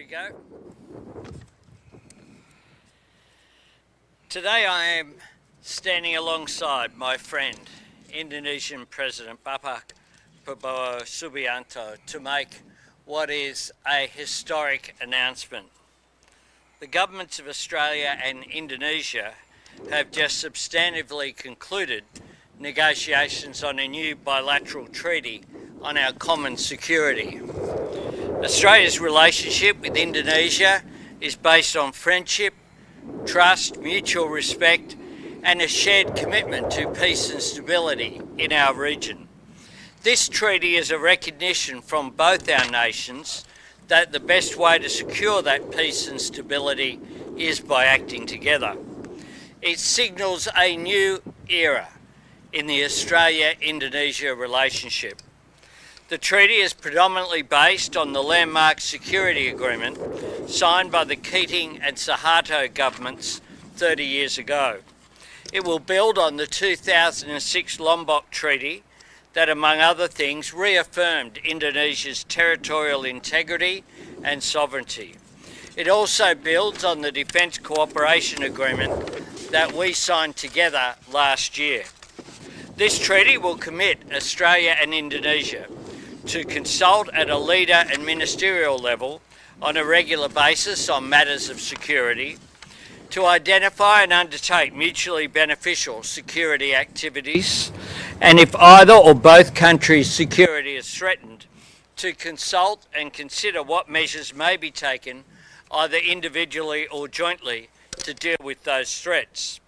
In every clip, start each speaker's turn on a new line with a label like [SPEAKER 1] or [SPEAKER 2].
[SPEAKER 1] to go? Today I am standing alongside my friend, Indonesian President Prabowo Subianto, to make what is a historic announcement. The governments of Australia and Indonesia have just substantively concluded negotiations on a new bilateral treaty on our common security. Australia's relationship with Indonesia is based on friendship, trust, mutual respect, and a shared commitment to peace and stability in our region. This treaty is a recognition from both our nations that the best way to secure that peace and stability is by acting together. It signals a new era in the Australia-Indonesia relationship. The treaty is predominantly based on the landmark security agreement signed by the Keating and Suharto governments 30 years ago. It will build on the 2006 Lombok Treaty that, among other things, reaffirmed Indonesia's territorial integrity and sovereignty. It also builds on the Defence Cooperation Agreement that we signed together last year. This treaty will commit Australia and Indonesia to consult at a leader and ministerial level on a regular basis on matters of security, to identify and undertake mutually beneficial security activities, and if either or both countries' security is threatened, to consult and consider what measures may be taken, either individually or jointly, to deal with those threats.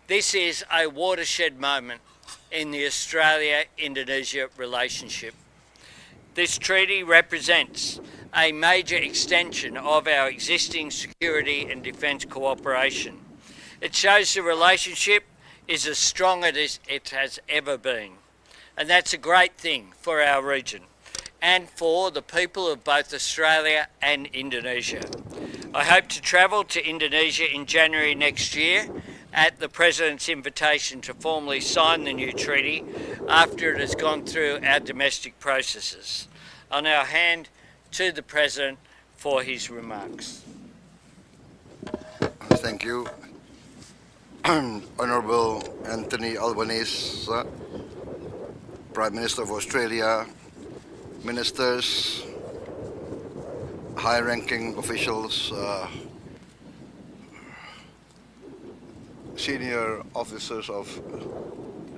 [SPEAKER 1] This is a watershed moment in the Australia-Indonesia relationship. This treaty represents a major extension of our existing security and defence cooperation. It shows the relationship is as strong as it has ever been. And that's a great thing for our region and for the people of both Australia and Indonesia. I hope to travel to Indonesia in January next year at the President's invitation to formally sign the new treaty after it has gone through our domestic processes. I'll now hand to the President for his remarks.
[SPEAKER 2] Thank you. Honourable Anthony Albanese, Prime Minister of Australia, Ministers, high-ranking officials, senior officers of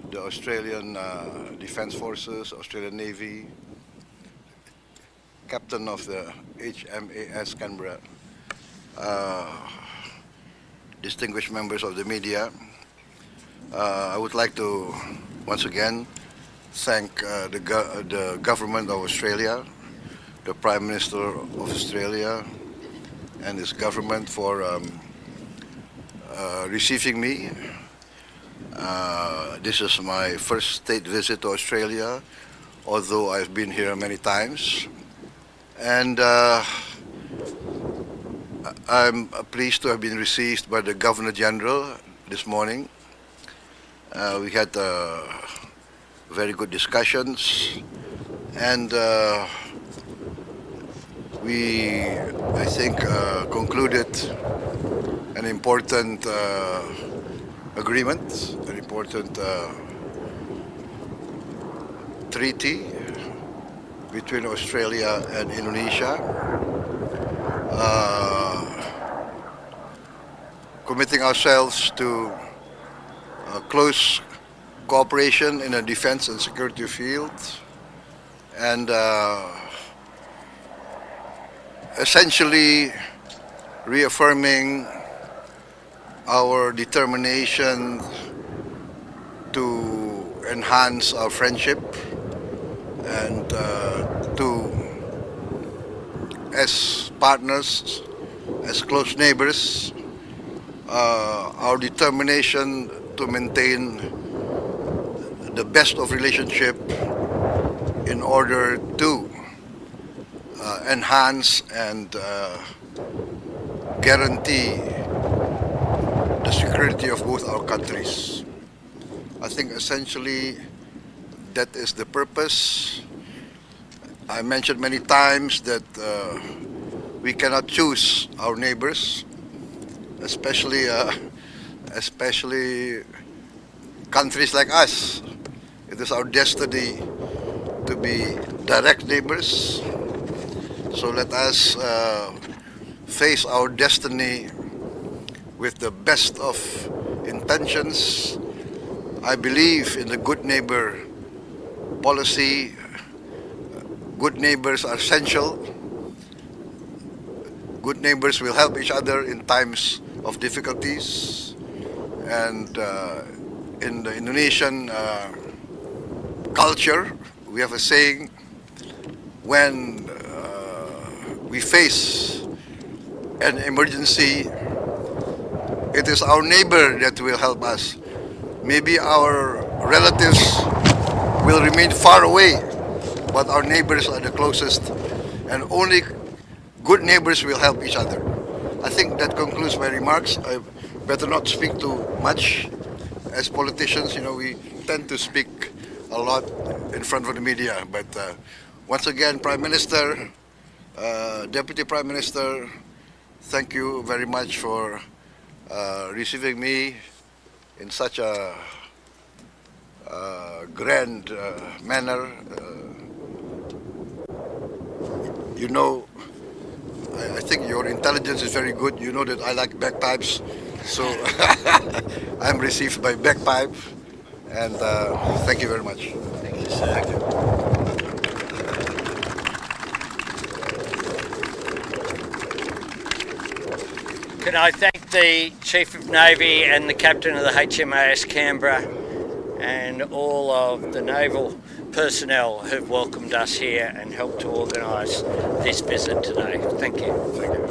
[SPEAKER 2] the Australian Defence Forces, Australian Navy, Captain of the HMAS Canberra, distinguished members of the media. I would like to once again thank the government of Australia, the Prime Minister of Australia and his government for receiving me. This is my first state visit to Australia, although I've been here many times. And I'm pleased to have been received by the Governor General this morning. We had very good discussions, and we, I think, concluded an important agreement, an important treaty between Australia and Indonesia, committing ourselves to close cooperation in the defense and security field, and essentially reaffirming our determination to enhance our friendship and to, as partners, as close neighbors, our determination to maintain the best of relationship in order to enhance and guarantee the security of both our countries. I think essentially that is the purpose. I mentioned many times that we cannot choose our neighbors, especially countries like us. It is our destiny to be direct neighbors. So let us face our destiny with the best of intentions. I believe in the good neighbor policy. Good neighbors are essential. Good neighbors will help each other in times of difficulties. And in the Indonesian culture, we have a saying, when we face an emergency, it is our neighbor that will help us. Maybe our relatives will remain far away, but our neighbors are the closest, and only good neighbors will help each other. I think that concludes my remarks. I better not speak too much. As politicians, we tend to speak a lot in front of the media. But once again, Prime Minister, Deputy Prime Minister, thank you very much for receiving me in such a grand manner. I think your intelligence is very good. You know that I like bagpipes, so I'm received by bagpipe, and thank you very much.
[SPEAKER 1] Thank you, sir.
[SPEAKER 2] Thank you.
[SPEAKER 1] Can I thank the Chief of Navy and the Captain of the HMAS Canberra and all of the naval personnel who've welcomed us here and helped to organise this visit today. Thank you.
[SPEAKER 2] Thank you.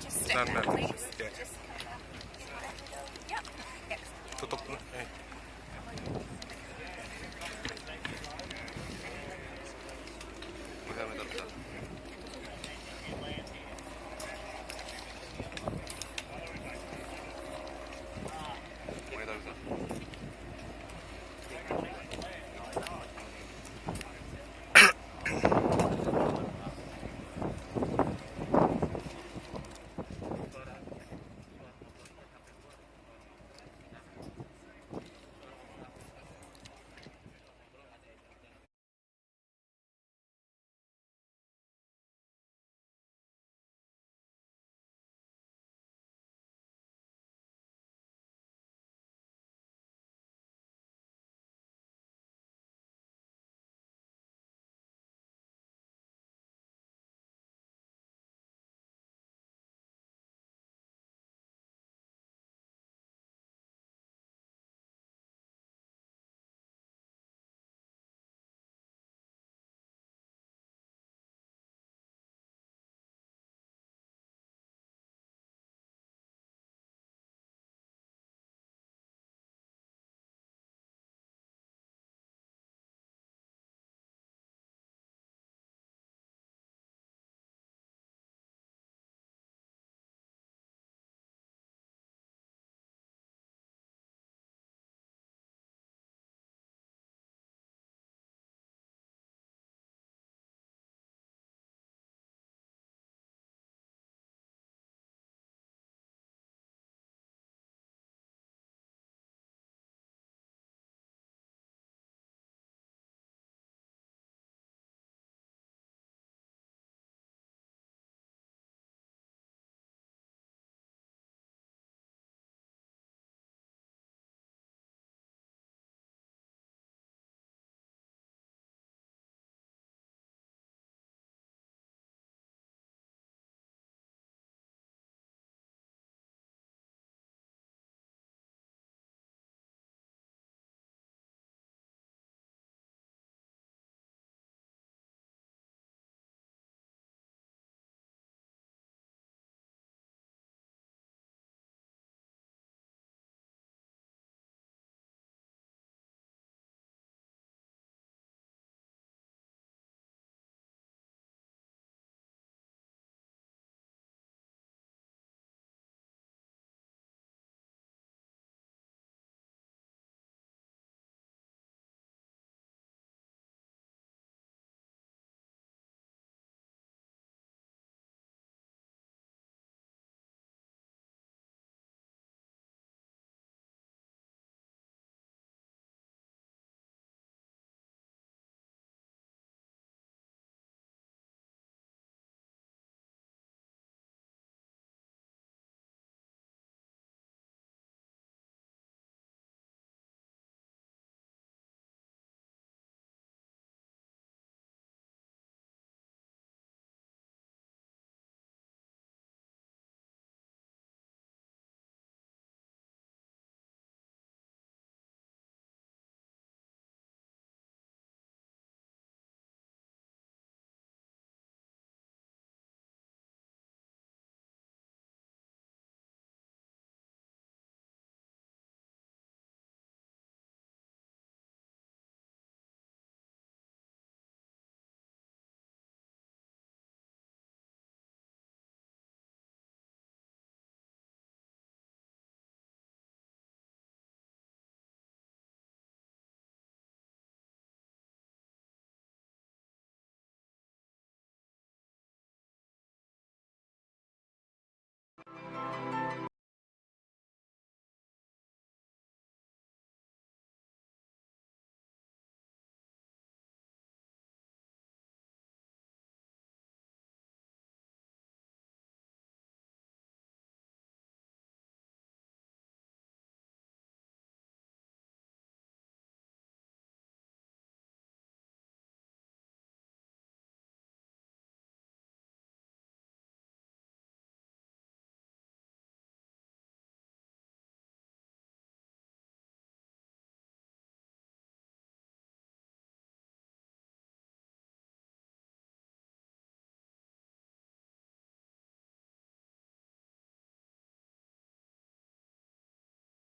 [SPEAKER 3] Just step back, please. Just Okay.